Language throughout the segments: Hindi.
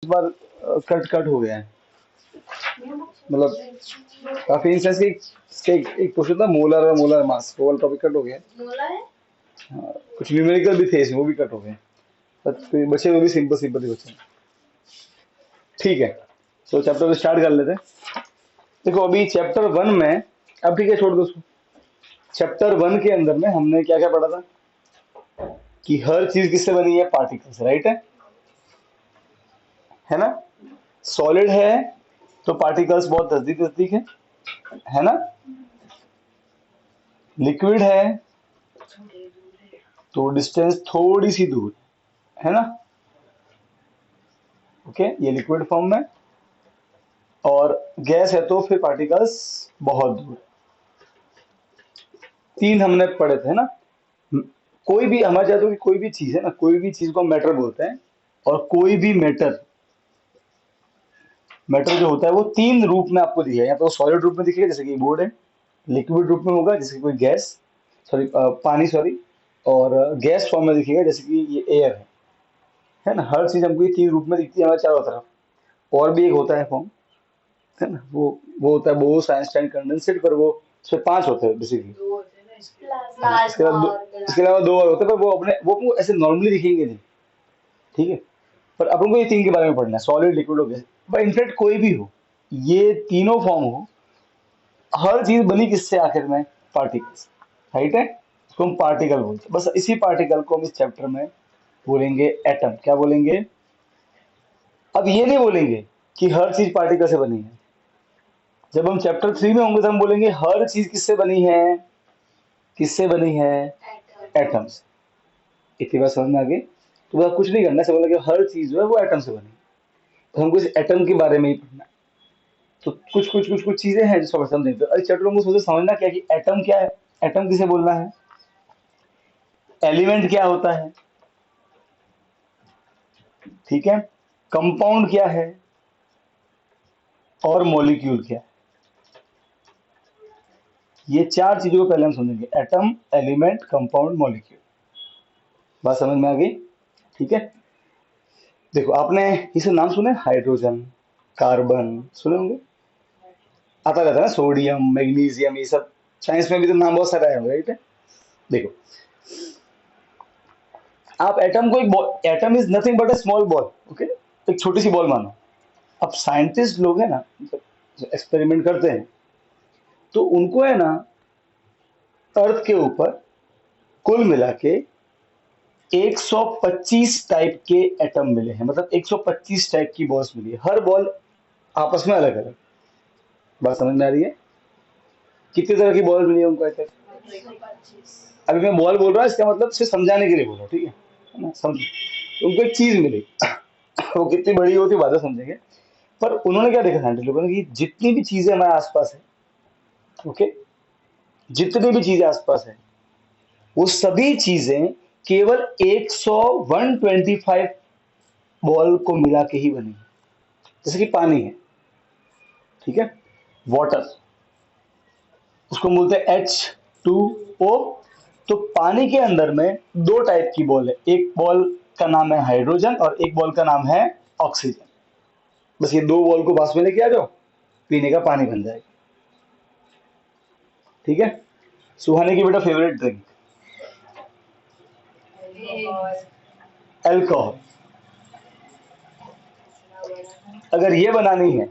बार कट कट हो गया है, मतलब काफी इंस्टेंस एक क्वेश्चन था मोलर और मोलर मास, वो वाला टॉपिक कट हो गया है। हाँ, कुछ न्यूमेरिकल भी थे इसमें, वो भी कट हो गए, पर बचे वो भी सिंपल सिंपल ही बचे। ठीक है, तो चैप्टर स्टार्ट कर लेते हैं। देखो अभी चैप्टर 1 में, अब ठीक है छोड़ दो उसको। चैप्टर 1 के अंदर में हमने क्या क्या पढ़ा था कि हर चीज किससे बनी है, पार्टिकल से, राइट है ना। सॉलिड है तो पार्टिकल्स बहुत नजदीक नजदीक है ना। लिक्विड है तो डिस्टेंस थोड़ी सी दूर है ना। ओके, ये लिक्विड फॉर्म में, और गैस है तो फिर पार्टिकल्स बहुत दूर। तीन हमने पढ़े थे ना। कोई भी हमारे चाहते हो कि कोई भी चीज है ना, कोई भी चीज को मैटर बोलते हैं, और कोई भी मैटर, मैटर जो होता है वो तीन रूप में आपको दिखेगा, या तो सॉलिड रूप में दिखेगा जैसे कि बोर्ड है, लिक्विड रूप में होगा जैसे कि कोई गैस, सॉरी पानी सॉरी, और गैस फॉर्म में दिखेगा जैसे कि ये एयर है ना। हर चीज हमको ये तीन रूप में दिखती है हमारे चारों तरफ। और भी एक होता है फॉर्म, है ना, वो होता है बोस आइंस्टाइन कंडेंसेट, पर वो उसमें पांच होते हैं बेसिकली। इसके अलावा दो और होते हैं, पर वो अपने ऐसे नॉर्मली दिखेंगे नहीं, ठीक है। पर अपन को ये तीन के बारे में पढ़ना है, सॉलिड लिक्विड और गैस। बट इनफैक्ट कोई भी हो, ये तीनों फॉर्म हो, हर चीज बनी किससे आखिर में, पार्टिकल्स, राइट है। इसको हम पार्टिकल बोलते हैं। बस इसी पार्टिकल को हम इस चैप्टर में बोलेंगे एटम। क्या बोलेंगे, अब ये नहीं बोलेंगे कि हर चीज पार्टिकल से बनी है। जब हम चैप्टर 3 में होंगे तो हम बोलेंगे हर चीज किससे बनी है, किससे बनी है, एटम से। इतनी बात समझ में आ गई। तो बस कुछ नहीं करना है, समझ लगे हर चीज जो है वो एटम से बनी है। तो हमको इस एटम के बारे में ही पढ़ना है। तो कुछ चीजें हैं जिसको समझ नहीं, तो इस चैप्टर में सोचे समझना क्या कि एटम क्या है, एटम किसे बोलना है, एलिमेंट क्या होता है, ठीक है, कंपाउंड क्या है, और मॉलिक्यूल क्या है। ये चार चीजों को पहले हम समझेंगे, एटम, एलिमेंट, कंपाउंड, मॉलिक्यूल। बात समझ में आ गई, ठीक है। देखो आपने ये सब नाम सुने, हाइड्रोजन, कार्बन सुने होंगे, आता रहता है ना, सोडियम, मैग्नीशियम, ये सब साइंस में भी तो नाम बहुत सारा है, राइट है। देखो आप एटम को एक, atom is nothing but a small ball, okay, एक छोटी सी बॉल मानो। अब साइंटिस्ट लोग हैं ना, एक्सपेरिमेंट करते हैं, तो उनको है ना अर्थ के ऊपर कुल मिला के 125 टाइप के एटम मिले हैं, मतलब 125 टाइप की बॉल्स मिली है, हर बॉल आपस में अलग अलग। बात समझ में आ रही है, कितनी तरह की बॉल मिली है उनको ऐसे। अभी मैं बॉल बोल रहा हूँ, इसका मतलब सिर्फ समझाने के लिए बोल रहा हूँ, ठीक है ना, समझ। तो उनको एक चीज मिली, वो कितनी बड़ी होती है बाद में समझेंगे। पर उन्होंने क्या देखा साइंटिस्ट लोगों ने कि जितनी भी चीजें हमारे आसपास है, ओके, जितनी भी चीजें आसपास है, वो सभी चीजें केवल 100 125 बॉल को मिला के ही बनी है। जैसे कि पानी है, ठीक है, वाटर, उसको बोलते हैं H2O। तो पानी के अंदर में दो टाइप की बॉल है, एक बॉल का नाम है हाइड्रोजन और एक बॉल का नाम है ऑक्सीजन। बस ये दो बॉल को पास में लेके आ जाओ, पीने का पानी बन जाएगा, ठीक है। सुहाने की बेटा फेवरेट ड्रिंक, अल्कोहल। अगर ये बनानी है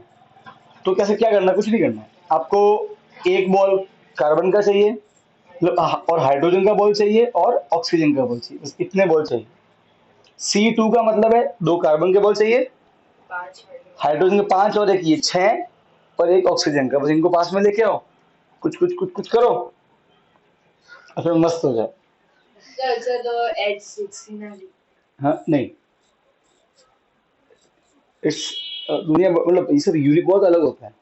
तो कैसे, क्या करना, कुछ नहीं करना है आपको। एक बॉल कार्बन का चाहिए, मतलब और हाइड्रोजन का बॉल चाहिए और ऑक्सीजन का बॉल चाहिए, बस इतने बॉल चाहिए। C2 का मतलब है दो कार्बन के बॉल चाहिए, हाइड्रोजन के पांच, और एक ये छह, और एक ऑक्सीजन का, बस इनको पास में लेके आओ, कुछ करो, और फिर मस्त हो जाए। हाँ नहीं, इस दुनिया मतलब ये सब यूनिक बहुत अलग होता है,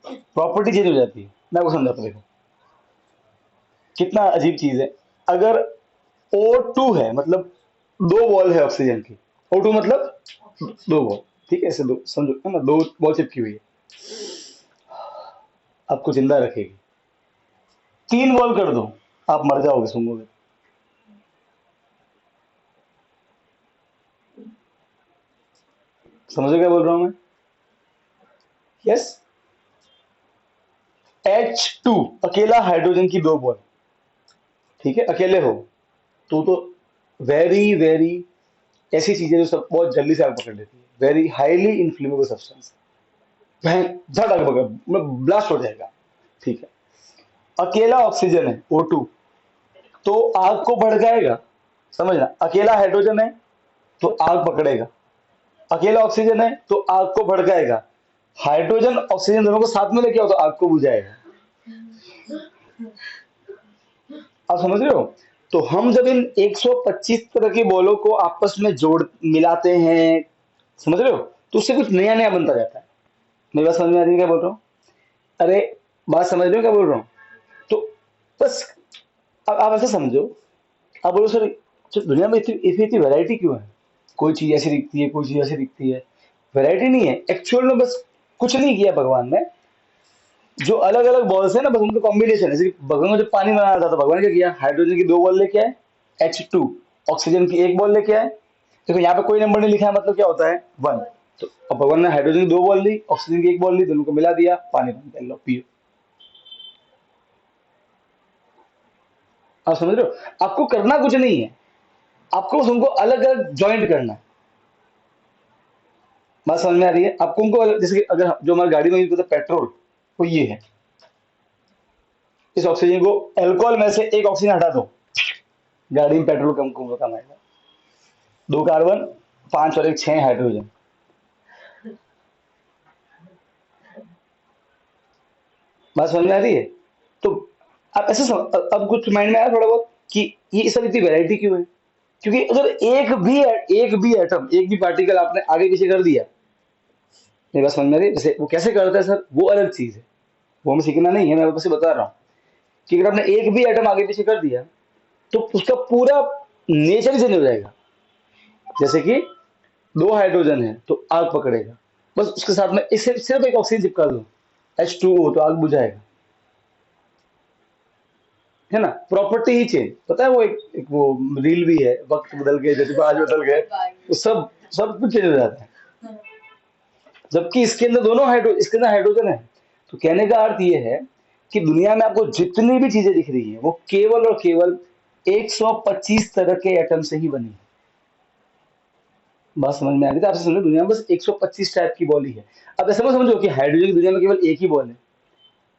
प्रॉपर्टी चेंज हो जाती है। मैं आपको समझाता हूँ, देखो कितना अजीब चीज है। अगर O2 है, मतलब दो बॉल है ऑक्सीजन की, O2 मतलब दो बॉल, ठीक है, ऐसे दो समझो, है ना, दो बॉल चिपकी हुई है, आपको जिंदा रखेगी। तीन बॉल कर दो, आप मर जाओगे, सुनोगे। समझो क्या बोल रहा हूं मैं? यस। H2 अकेला हाइड्रोजन की दो बॉल, ठीक है, अकेले हो तो वेरी वेरी ऐसी चीजें जो सब बहुत जल्दी से आग पकड़ लेती है, वेरी हाईली इन्फ्लेमेबल सब्सटेंस, झट आग पकड़, मतलब ब्लास्ट हो जाएगा, ठीक है। अकेला ऑक्सीजन है O2 तो आग को भड़काएगा, समझना, अकेला हाइड्रोजन है तो आग पकड़ेगा, अकेला ऑक्सीजन है तो आग को भड़काएगा, हाइड्रोजन ऑक्सीजन दोनों को साथ में लेके आओ तो आग को बुझाएगा। आप समझ रहे हो? तो हम जब इन 125 तरह की बॉलों को आपस में जोड़ मिलाते हैं, समझ रहे हो, तो उससे कुछ नया नया बनता जाता है। मेरी बात समझ में आ रही है क्या बोल रहा हूँ? अरे बात समझ रहे हो क्या बोल रहा हूँ? तो बस अब आप ऐसा समझो, आप बोलो सर दुनिया में इतनी इतनी इतनी वैरायटी क्यों है? कोई चीज ऐसी दिखती है, कोई चीज ऐसी दिखती है, वैरायटी नहीं है एक्चुअल में, बस कुछ नहीं किया भगवान ने, जो अलग अलग बॉल्स है ना, बस उनका कॉम्बिनेशन है। जैसे कि भगवान को जब पानी बनाना था तो भगवान ने क्या किया, हाइड्रोजन की दो बॉल लेके आए, H2, ऑक्सीजन की एक बॉल लेके आए। देखो यहाँ पे कोई नंबर नहीं लिखा है, मतलब क्या होता है, 1। तो अब भगवान ने हाइड्रोजन की दो बॉल ली, ऑक्सीजन की एक बॉल ली, दोनों को मिला दिया, पानी बन गया, लो पियो। आप समझ रहे हो? आपको करना कुछ नहीं है, आपको बस उनको अलग अलग ज्वाइंट करना है। बात समझ में आ रही है? आपको उनको जैसे कि अगर जो हमारी गाड़ी में यूज होता है पेट्रोल, वो ये है, इस ऑक्सीजन को एल्कोहल में से एक ऑक्सीजन हटा दो, गाड़ी में पेट्रोल कम कम कम आएगा। दो कार्बन, पांच और एक छह हाइड्रोजन। बात समझ में आ रही है? तो आप ऐसे अब कुछ माइंड में आया थोड़ा बहुत कि ये सब इतनी वैरायटी क्यों है? क्योंकि अगर एक भी एटम, एक भी पार्टिकल आपने आगे पीछे कर दिया, मेरी बात समझ में आ रही है? जैसे वो कैसे करता है सर, वो अलग चीज है, वो हमें सीखना नहीं है, मैं आपको बता रहा हूँ कि अगर आपने एक भी एटम आगे पीछे कर दिया तो उसका पूरा नेचर ही चेंज हो जाएगा। जैसे कि दो हाइड्रोजन है तो आग पकड़ेगा, बस उसके साथ में इसे सिर्फ एक ऑक्सीजन चिपका दो, H2O, तो आग बुझाएगा, है ना? प्रॉपर्टी ही चेंज, पता है वो एक वो रील भी है, वक्त बदल गए जज्बा आज बदल गए, वो सब सब कुछ चेंज हो जाता है। जबकि इसके अंदर हाइड्रोजन है। तो कहने का अर्थ ये है कि दुनिया में आपको जितनी भी चीजें दिख रही है वो केवल और केवल 125 तरह के एटम से ही बनी है। बात समझ में आ गई? तो आपसे समझो दुनिया में बस 125 टाइप की बॉल ही है। अब ऐसा मत समझो कि हाइड्रोजन की दुनिया में केवल एक ही बॉल है।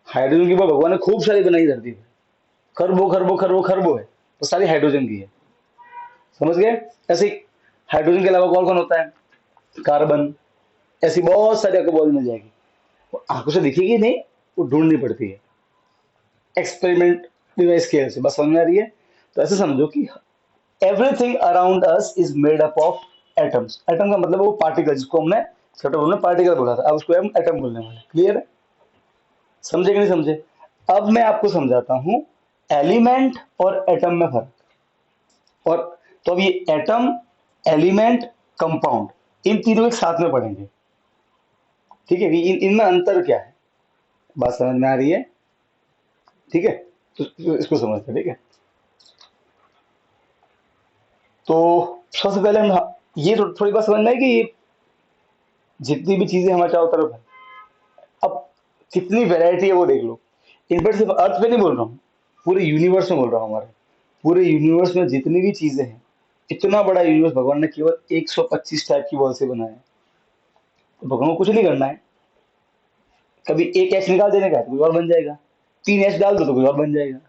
हाइड्रोजन की बॉल भगवान ने खूब सारी बनाई धरती पे, खरबो खरबो खरबो खरबो है, तो सारी हाइड्रोजन की है। समझ गए? ऐसे ही हाइड्रोजन के अलावा कौन कौन होता है, कार्बन, ऐसी बहुत सारी आपको बॉल मिल जाएगी। वो आंखों से दिखेगी नहीं, वो ढूंढनी पड़ती है एक्सपेरिमेंट डिवाइस की वजह से। बस समझ में आ रही है? तो ऐसे समझो कि everything around us is made up of atoms. Atom का मतलब वो पार्टिकल, जिसको हमने छोटे में पार्टिकल बोला था, अब उसको हम एटम बोलने वाले। क्लियर है? समझे कि नहीं समझे? अब मैं आपको समझाता हूं एलिमेंट और एटम में फर्क। और तो अब ये एटम, एलिमेंट, कंपाउंड, इन तीनों एक साथ में पढ़ेंगे, ठीक है? इनमें अंतर क्या है, बात समझ में आ रही है? ठीक है, तो इसको समझते हैं, ठीक है? तो सबसे पहले हम ये थोड़ी बात समझना है कि ये जितनी भी चीजें हमारे चारों तरफ है, अब कितनी वैरायटी है वो देख लो। इनफैक्ट सिर्फ अर्थ पे नहीं बोल रहा हूँ, पूरे यूनिवर्स में बोल रहा हूँ। हमारे पूरे यूनिवर्स में जितनी भी चीजें हैं, इतना बड़ा यूनिवर्स भगवान ने केवल 125 टाइप की बॉल से बनाया है। तो भगवान को कुछ नहीं करना है, कभी एक एच निकाल देने का है तो कोई और बन जाएगा, तीन एच डाल दो तो कोई और बन जाएगा।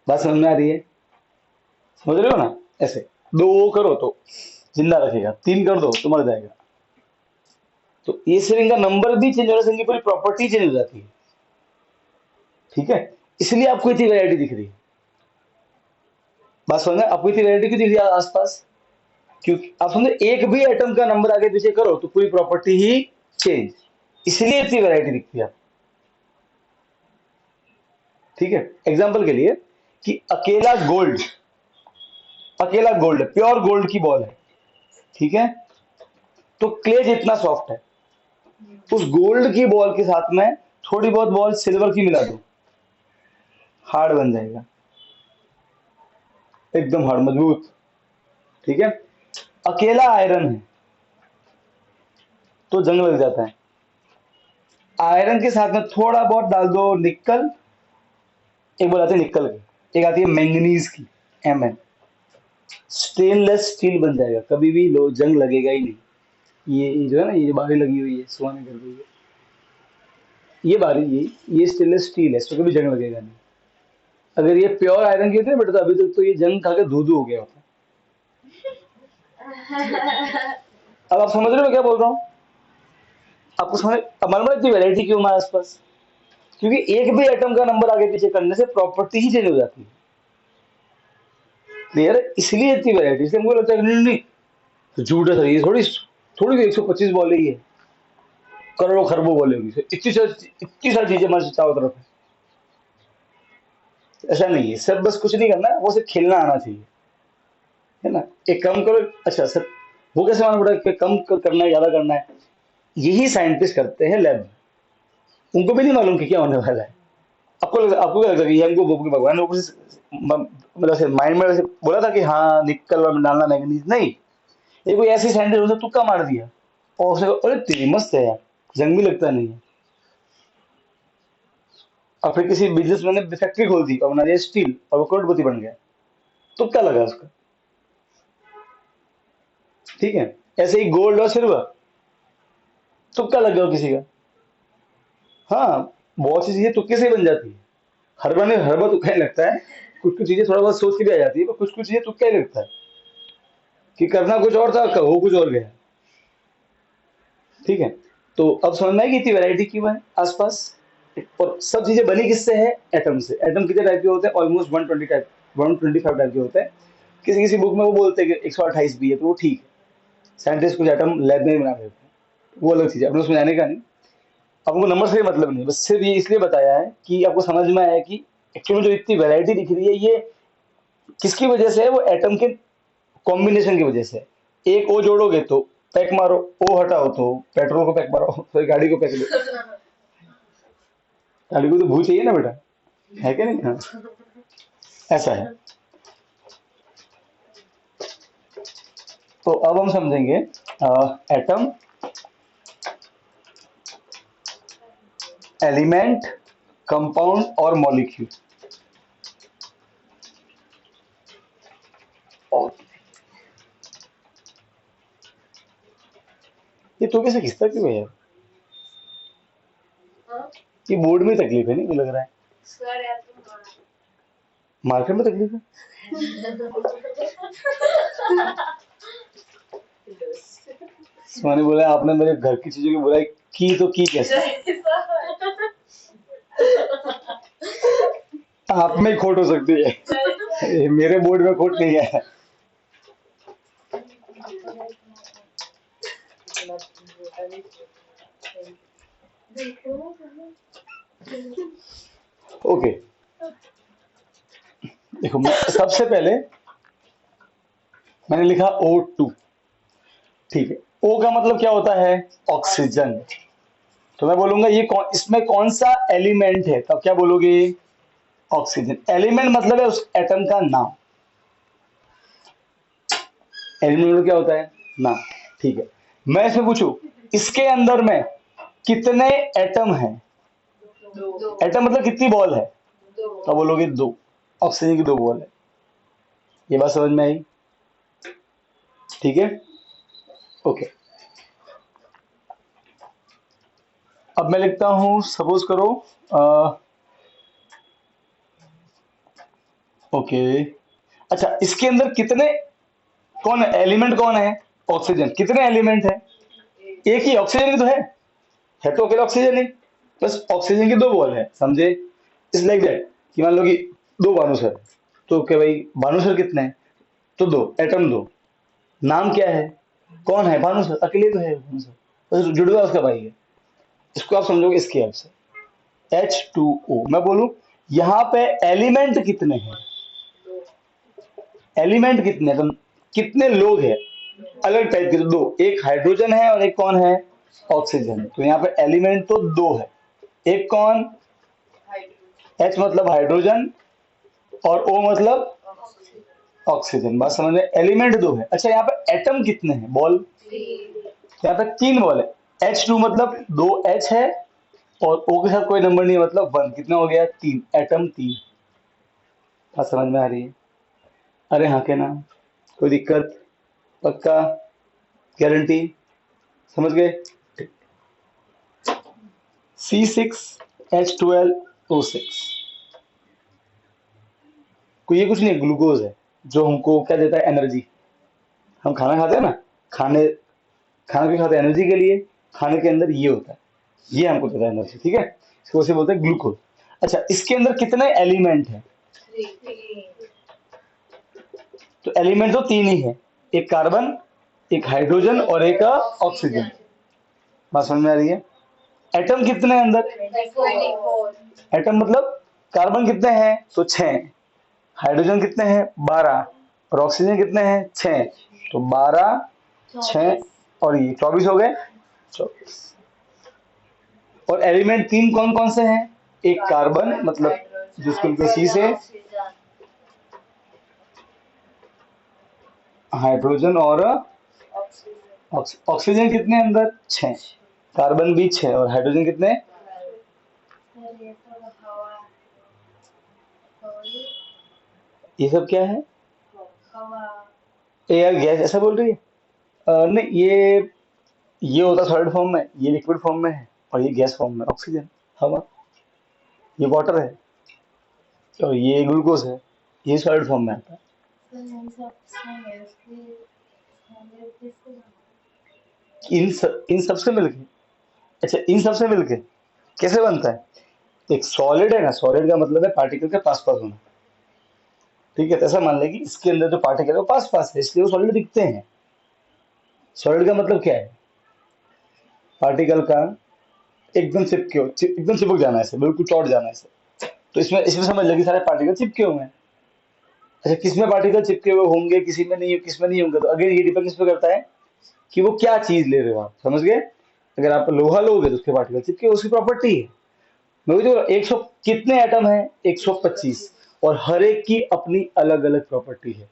बात समझ में आ रही है? समझ रहे हो ना? ऐसे दो करो तो जिंदा रखेगा, तीन कर दो तो मर जाएगा। तो ये सिर्फ इनका नंबर भी चेंज होने से इनकी पूरी प्रॉपर्टी चेंज हो जाती है, ठीक है? इसलिए आपको इतनी वैरायटी दिख रही है। बात समझ में? आपको इतनी वैरायटी क्यों दिख रही है आसपास? क्योंकि आप समझे एक भी एटम का नंबर आगे पीछे करो तो पूरी प्रॉपर्टी ही चेंज, इसलिए इतनी वैरायटी दिखती है। ठीक है? एग्जाम्पल के लिए कि अकेला गोल्ड, प्योर गोल्ड की बॉल है, ठीक है? तो क्ले जितना सॉफ्ट है, उस गोल्ड की बॉल के साथ में थोड़ी बहुत बॉल सिल्वर की मिला दो, हार्ड बन जाएगा, एकदम हार्ड, मजबूत, ठीक है? अकेला आयरन है तो जंग लग जाता है। आयरन के साथ में थोड़ा बहुत डाल दो निकल, एक बोल आती है निकल की, एक आती है मैंगनीज की, Mn, स्टेनलेस स्टील बन जाएगा, कभी भी लो जंग लगेगा ही नहीं। ये जो है ना, ये जो बारी लगी हुई है सुहाने कर रही है, ये बारी, ये स्टेनलेस स्टील है, इसमें कभी जंग लगेगा नहीं। अगर ये प्योर आयरन की होती है बेटा तो अभी तक तो ये जंग खा के धू धू हो गया होता। अब आप समझ रहे हो मैं क्या बोल रहा हूँ? आपको समझ, अब मालूम है इतनी वैरायटी क्यों हमारे आसपास? क्योंकि एक भी एटम का नंबर आगे पीछे करने से प्रॉपर्टी ही चेंज हो जाती है। क्लियर है? इसलिए इतनी वैरायटी, इसलिए हमको लगता है कि नहीं नहीं तो झूठ है सर, ये थोड़ी थोड़ी 125 बॉल ही है, करोड़ों खरबों बॉल होगी, इतनी सारी चीजें हमारे चारों तरफ है। ऐसा नहीं है सर, बस कुछ नहीं करना है, वो सिर्फ खेलना आना चाहिए, है ना? एक कम करो, अच्छा सर वो कैसे मालूम पड़ा कि करना है ज्यादा करना है? यही साइंटिस्ट करते हैं लैब में, उनको भी नहीं मालूम कि क्या होने वाला है। आपको क्या लगता है कि ये हमको भगवान ने ऊपर से मतलब से माइंड में ऐसे बोला था कि हाँ निकल और डालना मैग्नीज? नहीं, ये कोई ऐसी साइंटिस्ट उसने तुक्का मार दिया और उसने कहा, अरे तेरी मस्त है यार, जंग भी लगता नहीं है। और फिर किसी बिजनेसमैन ने फैक्ट्री खोल दी और बना दिया स्टील और वो करोड़पति बन गया, तुक्का लगा उसका। ठीक है, ऐसे ही गोल्ड और सिल्वर, तुक्का लग गया किसी का। हाँ, बहुत सी चीजें तुक्के से ही बन जाती है। हर बार तुक्का ही लगता है, कुछ कुछ चीजें थोड़ा बहुत सोच के भी आ जाती है, पर कुछ कुछ चीजें तुक्का ही लगता है कि करना कुछ और था, हो कुछ और गया। ठीक है, तो अब समझ में आएगी इतनी वैरायटी क्यों है आसपास। और सब चीजें बनी किससे है? एटम से। एटम कितने टाइप के होते हैं? ऑलमोस्ट 120 टाइप, 125 टाइप के होते हैं। किसी किसी बुक में वो बोलते हैं कि 128 भी है, तो वो ठीक है, साइंटिस्ट कुछ एटम लैब में ही बना देते हैं, वो अलग चीज है, अपने उसमें जाने का नहीं। आपको नंबर से मतलब नहीं, बस सिर्फ ये इसलिए बताया है कि आपको समझ में आया कि एक्चुअली जो इतनी वैरायटी दिख रही है ये किसकी वजह से है? वो एटम के कॉम्बिनेशन की वजह से। एक ओ जोड़ोगे तो पैक मारो, ओ हटाओ तो पेट्रोल को पैक मारो, फिर गाड़ी को पैक दो। गाड़ी को तो भू चाहिए ना बेटा, है कि नहीं? हाँ, ऐसा है। तो अब हम समझेंगे एटम, एलिमेंट, कंपाउंड और मॉलिक्यूल। और ये तो कैसे खिसता क्यों है यार? ये बोर्ड में तकलीफ है, नहीं मुझे लग रहा है, मार्कर में तकलीफ है। सुहानी बोला आपने मेरे घर की चीजों की बुराई की तो की कैसे? आप में ही खोट हो सकती है, ये मेरे बोर्ड में खोट नहीं है। ओके, देखो सबसे पहले मैंने लिखा O2। ठीक है, O का मतलब क्या होता है? ऑक्सीजन। तो मैं बोलूंगा ये इसमें कौन सा एलिमेंट है, तब क्या बोलोगे? ऑक्सीजन। एलिमेंट मतलब है उस एटम का नाम। एलिमेंट मतलब क्या होता है? नाम। ठीक है, मैं इसमें पूछूं इसके अंदर में कितने एटम हैं? एटम मतलब कितनी बॉल है? तो बोलोगे दो, ऑक्सीजन की दो बॉल है। ये बात समझ में आई? ठीक है, ओके। अब मैं लिखता हूं, सपोज करो ओके, अच्छा इसके अंदर कितने, कौन है एलिमेंट, कौन है? ऑक्सीजन। कितने एलिमेंट है? एक ही, ऑक्सीजन की तो है तो अकेला ऑक्सीजन ही, बस ऑक्सीजन की दो बॉल है, समझे? इस लाइक दैट कि मान लो कि दो भानुसर, तो क्या भाई भानुसर कितने हैं? तो दो, एटम दो, नाम क्या है? कौन है? भानुसर, अकेले तो है भानुसर, बस जुड़वा उसका भाई है। इसको आप समझोगे इसके हेल्प से, H2O। मैं बोलूं यहाँ पे एलिमेंट कितने हैं? एलिमेंट कितने हैं? तो कितने लोग हैं? अलग टाइप के, तो दो, एक हाइड्रोजन है और एक कौन है? ऑक्सीजन है। तो यहाँ पे एलिमेंट तो दो है, एक कौन? H मतलब हाइड्रोजन और O मतलब ऑक्सीजन। बात समझ में? एलिमेंट दो है। अच्छा, यहाँ पे एटम कितने हैं? बॉल यहाँ पे 3 बॉल है। H2 मतलब 2 H है और O के साथ कोई नंबर नहीं है मतलब 1। कितना हो गया? 3 एटम, 3। बात समझ में आ रही है? अरे हाँ के ना? कोई दिक्कत? पक्का? गारंटी? समझ गए? C6H12O6। कोई ये कुछ नहीं, ग्लूकोज है जो हमको क्या देता है? एनर्जी। हम खाना खाते हैं ना, खाने खाना भी खाते हैं एनर्जी के लिए। खाने के अंदर ये होता है, ये हमको देता है एनर्जी। ठीक है, इसको उसे बोलते हैं ग्लूकोज। अच्छा, इसके अंदर कितने एलिमेंट हैं? तो एलिमेंट तो 3 ही है, एक कार्बन, एक हाइड्रोजन और एक ऑक्सीजन। बात समझ में आ रही है? एटम कितने हैं अंदर? एटम मतलब कार्बन कितने हैं? तो 6। हाइड्रोजन कितने हैं? 12। और ऑक्सीजन कितने हैं? 6। तो 12, 6 और ये 24 हो गए। 24। और एलिमेंट 3 कौन कौन से हैं? एक कार्बन मतलब जिसको लिखते हैं C से, हाइड्रोजन और ऑक्सीजन कितने अंदर? 6। कार्बन भी 6 और हाइड्रोजन कितने? ये सब क्या है? एयर गैस ऐसा बोल रही है? नहीं, ये होता सॉलिड फॉर्म में, ये लिक्विड फॉर्म में है और ये गैस फॉर्म में ऑक्सीजन, हवा। ये वाटर है और ये ग्लूकोज है, ये सॉलिड फॉर्म में आता है। इन सब से मिलके? अच्छा, इन सब से मिलके कैसे बनता है? एक सॉलिड है ना, सॉलिड का मतलब है पार्टिकल के पास पास होना। ठीक है, तो ऐसा मान लें कि इसके अंदर जो पार्टिकल है वो पास पास है, इसलिए वो सॉलिड दिखते हैं। सॉलिड का मतलब क्या है? पार्टिकल का एकदम एकदम चिपक जाना है ऐसे, बिल्कुल चौट जाना है ऐसे। तो इसमें इसमें समझ लगी सारे पार्टिकल चिपके हुए हैं। अच्छा, किसमें पार्टिकल चिपके हुए होंगे, किसी में नहीं, किसमें नहीं होंगे? तो अगेन ये डिपेंड किस पे करता है कि वो क्या चीज ले रहे हो आप। समझ गए? अगर आप लोहा लोगे तो उसके पार्टिकल चिपके, उसकी प्रॉपर्टी है। मैं जो 100 कितने एटम है? 125। और हर एक की अपनी अलग अलग प्रॉपर्टी है।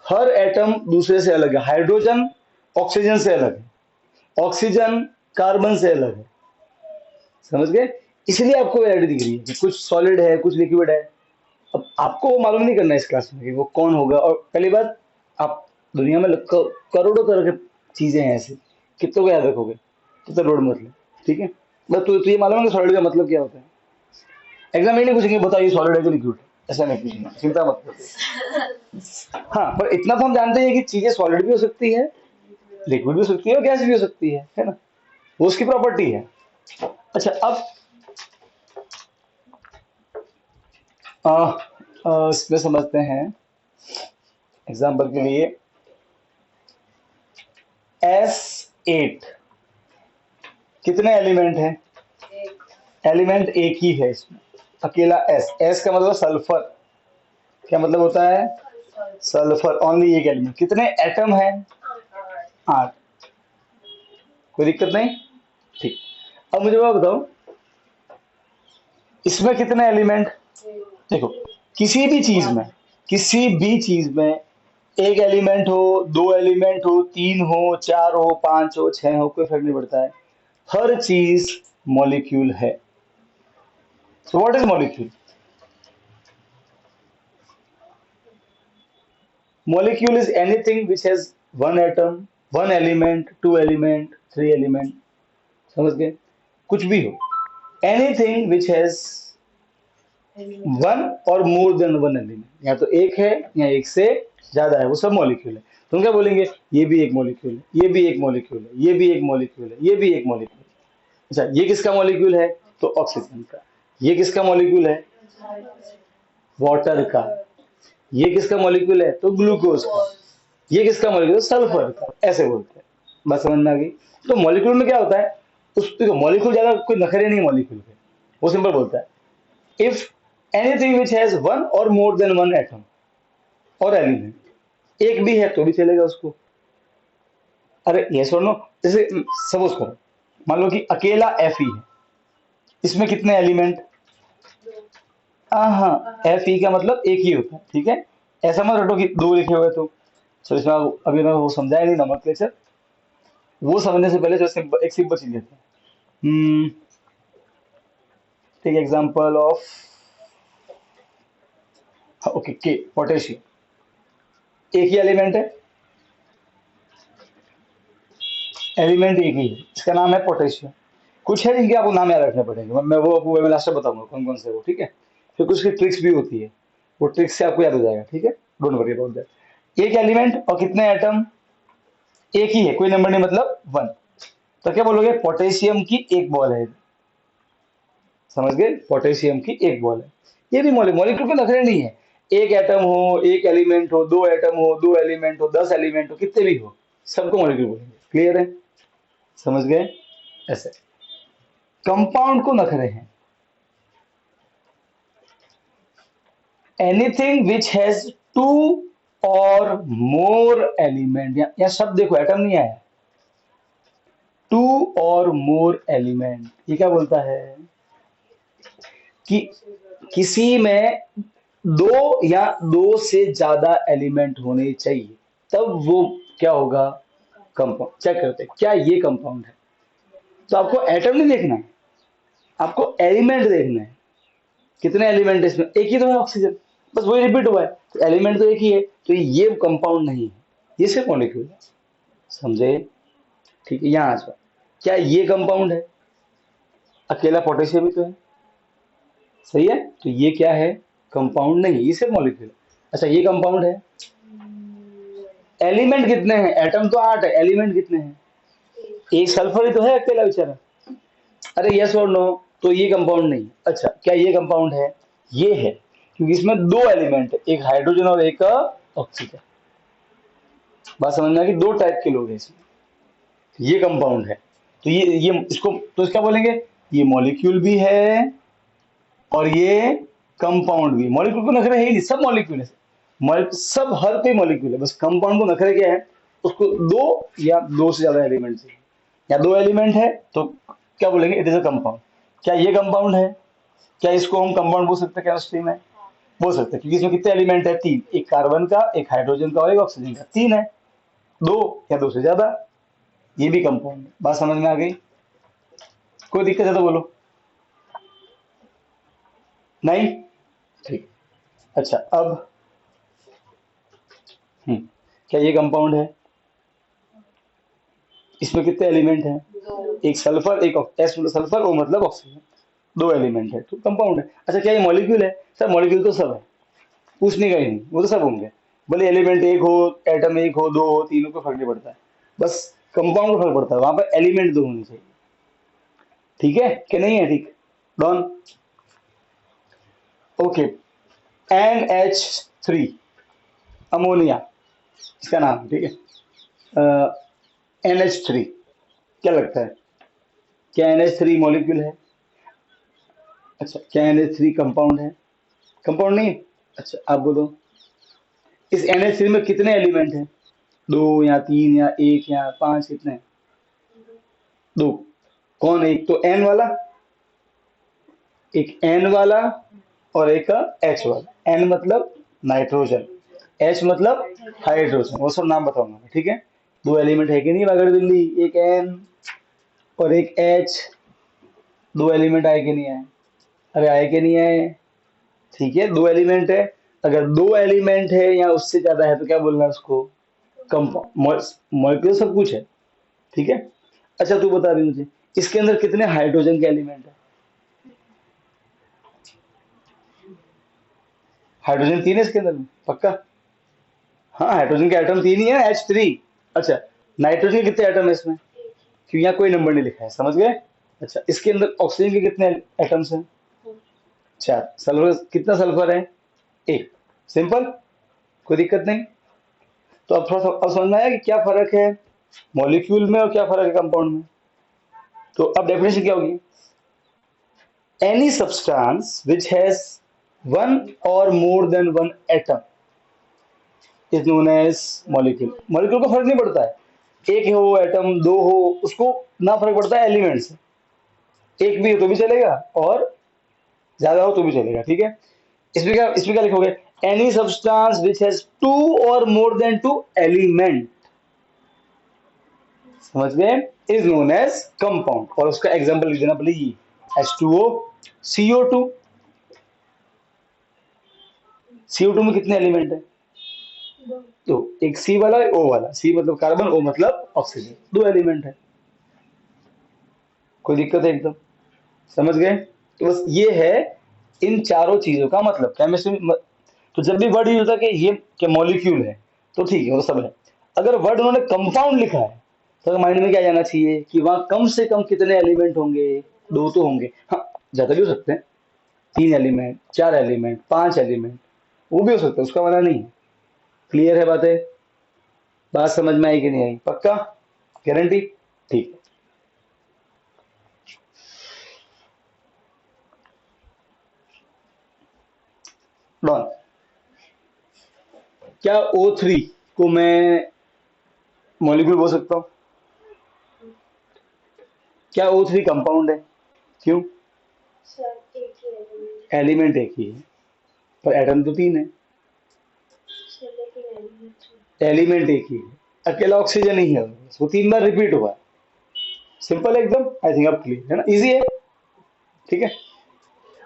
हर एटम दूसरे से अलग है। हाइड्रोजन ऑक्सीजन से अलग है, ऑक्सीजन कार्बन से अलग है। समझ गए? इसलिए आपको वैरायटी दिख रही है कि कुछ सॉलिड है, कुछ लिक्विड है। अब आपको वो मालूम नहीं करना है इस क्लास में कि वो कौन होगा। और पहली बात, आप दुनिया में करोड़ों तरह की चीजें हैं ऐसे, कितनों को याद रखोगे? तो रोड मतलब। ठीक है, बस तो ये मालूम है कि सॉलिड का मतलब क्या होता है। एग्जाम में नहीं पूछेंगे बताइए सॉलिड है कि लिक्विड है, ऐसा नहीं पूछेंगे, चिंता मत करो। हाँ, पर इतना तो हम जानते हैं कि चीजें सॉलिड भी हो सकती है, लिक्विड भी हो सकती है और गैस भी हो सकती है ना? वो उसकी प्रॉपर्टी है। अच्छा, अब इसमें समझते हैं एग्जाम्पल के लिए। S8 कितने एलिमेंट हैं? एलिमेंट एक ही है इसमें, अकेला S का मतलब सल्फर। क्या मतलब होता है? सल्फर, ओनली एक एलिमेंट। कितने एटम है? 8। कोई दिक्कत नहीं? ठीक। अब मुझे वो बताओ, इसमें कितने एलिमेंट? देखो, किसी भी चीज में, किसी भी चीज में एक एलिमेंट हो, 2 एलिमेंट हो, 3 हो, 4 हो, 5 हो, 6 हो, कोई फर्क नहीं पड़ता है। हर चीज मॉलिक्यूल है। सो what is molecule? Molecule is anything which has one atom, one element, two element, three element. समझ गए? कुछ भी हो, anything which has one or more than one element, या तो एक है या एक से ज्यादा है, वो सब मॉलिक्यूल है। तुम क्या बोलेंगे? ये भी एक मॉलिक्यूल है, ये भी एक मॉलिक्यूल है, ये भी एक मॉलिक्यूल है, ये भी एक मॉलिक्यूल है। अच्छा, ये किसका मॉलिक्यूल है? तो ऑक्सीजन का। ये किसका मॉलिक्यूल है? वाटर का। ये किसका मॉलिक्यूल है? तो ग्लूकोज का। ये किसका मॉलिक्यूल? सल्फर का। ऐसे बोलते हैं। बस समझ में आ गई? तो मॉलिक्यूल में क्या होता है? उस देखो, मॉलिक्यूल ज्यादा कोई नखरे नहीं मॉलिक्यूल के, वो सिंपल बोलता है if anything which has one or more than one atom और एलिमेंट, एक भी है तो भी चलेगा उसको। अरे ये सुनो, जैसे सपोज करो, मान लो कि अकेला एफ ई है, इसमें कितने एलिमेंट? हाँ, एफ ई का मतलब एक ही होता है। ठीक है, ऐसा मत रटो कि दो लिखे हुए तो चलो इसमें अभी मैं वो समझाया नहीं नोमेनक्लेचर, वो समझने से पहले जो एक सिंपल चीज लेते हैं। टेक एग्जांपल ऑफ, ओके, के पोटेशियम एक ही एलिमेंट है, एलिमेंट एक ही है, इसका नाम है पोटेशियम। कुछ है जिनके आपको नाम याद रखने पड़ेंगे, मैं वो आपको मैं लास्ट में बताऊंगा कौन कौन से वो, ठीक है। फिर कुछ की ट्रिक्स भी होती है, वो ट्रिक्स से आपको याद हो जाएगा, ठीक है। Don't worry about that. एक एलिमेंट और कितने एटम, एक ही है, कोई नंबर नहीं, मतलब वन। तो क्या बोलोगे, पोटेशियम की एक बॉल है, समझ गए, पोटेशियम की एक बॉल है। ये भी मॉलिक्यूल के नखरे नहीं है, एक एटम हो, एक एलिमेंट हो, दो एटम हो, दो एलिमेंट हो, 10 एलिमेंट हो, कितने भी हो, सबको मॉलिक्यूल बोलेंगे। क्लियर है, समझ गए। ऐसे कंपाउंड को नखरे हैं, anything which has two or more element, या शब्द देखो, एटम नहीं आया, टू और मोर एलिमेंट, ये क्या बोलता है कि किसी में दो या दो से ज्यादा एलिमेंट होने चाहिए, तब वो क्या होगा, कंपाउंड। चेक करते हैं क्या ये कंपाउंड है। तो आपको एटम नहीं देखना है, आपको एलिमेंट देखना है, कितने एलिमेंट है इसमें, एक ही तो है ऑक्सीजन, बस वही रिपीट हुआ है, तो एलिमेंट तो एक ही है, तो ये कंपाउंड नहीं है, ये सिर्फ मॉलिक्यूल है, समझे। ठीक है, यहाँ आ जाओ, क्या ये कंपाउंड है, अकेला पोटेशियम ही तो है, सही है, तो ये क्या है, कंपाउंड नहीं, ये सिर्फ मॉलिक्यूल है। अच्छा ये कंपाउंड है, एलिमेंट कितने हैं, एटम तो 8 है, एलिमेंट कितने हैं, एक सल्फर ही तो है अकेला बेचारा। अरे यस और नो, तो ये कंपाउंड नहीं। अच्छा क्या ये कंपाउंड है, ये है, क्योंकि इसमें दो एलिमेंट है, एक हाइड्रोजन और एक ऑक्सीजन। बात समझना कि दो टाइप के लोग हैं इसमें, ये कंपाउंड है। तो ये इसको तो इसका बोलेंगे, ये मॉलिक्यूल भी है और ये कंपाउंड भी। मॉलिक्यूल को नखरे है ही नहीं, सब मॉलिक्यूल है, सब हर कोई मॉलिक्यूल है, बस कंपाउंड को नखरे क्या है, उसको दो या दो से ज्यादा एलिमेंट चाहिए, या दो एलिमेंट है तो क्या बोलेंगे, इट इज अ कंपाउंड। क्या ये कंपाउंड है, क्या इसको हम कंपाउंड बोल सकते हैं केमिस्ट्री में, बोल सकते हैं, क्योंकि इसमें कितने एलिमेंट है, तीन, एक कार्बन का, एक हाइड्रोजन का और एक ऑक्सीजन का, तीन है, दो या दो से ज्यादा, ये भी कंपाउंड है। बात समझ में आ गई, कोई दिक्कत है तो बोलो, नहीं, ठीक। अच्छा अब क्या ये कंपाउंड है, इसमें कितने एलिमेंट हैं, एक सल्फर, एक एस मतलब सल्फर, ओ मतलब ऑक्सीजन, दो एलिमेंट है तो कंपाउंड है। अच्छा क्या ये मॉलिक्यूल है, सर मॉलिक्यूल तो सब है, पूछने का ही नहीं, वो तो सब होंगे, भले एलिमेंट एक हो, एटम एक हो, दो हो, तीनों को फर्क नहीं पड़ता है, बस कंपाउंड को फर्क पड़ता है, वहां पर एलिमेंट दो होने चाहिए, ठीक है कि नहीं है, ठीक, डॉन, ओके। NH3 अमोनिया इसका नाम, ठीक है। NH3 क्या लगता है, क्या NH3 मॉलिक्यूल है, अच्छा क्या NH3 कंपाउंड है, कंपाउंड नहीं है। अच्छा आप बोलो, इस NH3 में कितने एलिमेंट हैं, दो या तीन या एक या पांच, कितने हैं, दो, कौन, एक तो N वाला, एक N वाला और एक H वाला। N मतलब नाइट्रोजन, H मतलब हाइड्रोजन, वो सब नाम बताऊंगा मैं, ठीक है। दो एलिमेंट है कि नहीं बागड़ बिल्ली, एक N और एक H, दो एलिमेंट आए कि नहीं आए, अरे आए कि नहीं आए, ठीक है, दो एलिमेंट है, अगर दो एलिमेंट है या उससे ज्यादा है तो क्या बोलना है उसको, कंपाउंड। मॉलिक्यूल सब कुछ है, ठीक है। अच्छा तू बता रही मुझे, इसके अंदर कितने हाइड्रोजन के एलिमेंट है, हाइड्रोजन तीन है इसके अंदर में, पक्का, हाँ हाइड्रोजन के एटम तीन ही है, H3। अच्छा नाइट्रोजन के कितने एटम है इसमें, क्यों यहाँ कोई नंबर नहीं लिखा है, समझ गए। अच्छा इसके अंदर ऑक्सीजन के कितने एटम्स हैं, चार, सल्फर कितना सल्फर है, एक, सिंपल, कोई दिक्कत नहीं। तो अब थोड़ा सा अब समझ में आया कि क्या फर्क है मॉलिक्यूल में और क्या फर्क है कंपाउंड में। तो अब डेफिनेशन क्या होगी, any substance which has one or more than one atom is known as molecule. Molecule को फर्क नहीं पड़ता है, एक हो एटम, दो हो, उसको ना फर्क पड़ता है एलिमेंट से, एक भी हो तो भी चलेगा और ज्यादा हो तो भी चलेगा, ठीक है। इसमें क्या लिखोगे, any substance which has two or more then to element, समझ गए, इज नोन एज कंपाउंड। और उसका एग्जांपल लिख देना पहले ये H2O, CO2। CO2 में कितने एलिमेंट है? तो एक C वाला है, O वाला। C मतलब कार्बन, O मतलब ऑक्सीजन, दो एलिमेंट है। कोई दिक्कत है एकदम? समझ गए? तो बस ये है इन चारों चीजों का मतलब केमिस्ट्री में। तो जब भी वर्ड यूज होता है कि ये क्या मॉलिक्यूल है, तो ठीक है, वो सब है। अगर वर्ड उन्होंने कंपाउंड लिखा है तो माइंड में क्या जाना चाहिए कि वहां कम से कम कितने एलिमेंट होंगे? दो तो होंगे, हाँ ज्यादा भी हो सकते हैं, 3 एलिमेंट, 4 एलिमेंट, 5 एलिमेंट, वो भी हो सकता है, उसका मना नहीं है। क्लियर है बातें? बात समझ में आई कि नहीं आई? पक्का? गारंटी? ठीक है। डॉन, क्या O3 को मैं मॉलिक्यूल बोल सकता हूं? क्या O3 कंपाउंड है? क्यों? एलिमेंट एक ही है, पर एटम तो 3 है। एलिमेंट एक ही है, अकेला ऑक्सीजन ही है, वो 3 बार रिपीट हुआ है। सिंपल एकदम, आई थिंक अब क्लियर है ना, इजी है। ठीक है,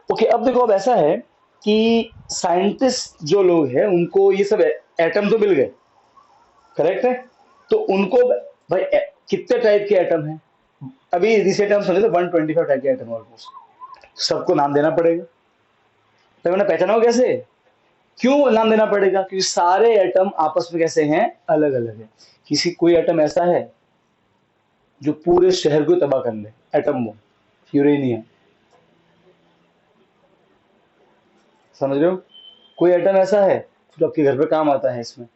ओके। अब देखो, अब ऐसा है कि साइंटिस्ट जो लोग हैं उनको ये सब एटम तो मिल गए, करेक्ट है? तो उनको भाई कितने टाइप के एटम हैं? अभी रिसेंट हम समझे थे 125 टाइप के एटम ऑलमोस्ट। सबको नाम देना पड़ेगा, तो मैंने पहचाना हो कैसे? क्यों नाम देना पड़ेगा? क्योंकि सारे एटम आपस में कैसे हैं? अलग अलग है। किसी कोई एटम ऐसा है जो पूरे शहर को तबाह कर ले, एटम बम, यूरेनियम, समझ रहे हो? कोई एटम ऐसा है जो आपके घर पे काम आता है, इसमें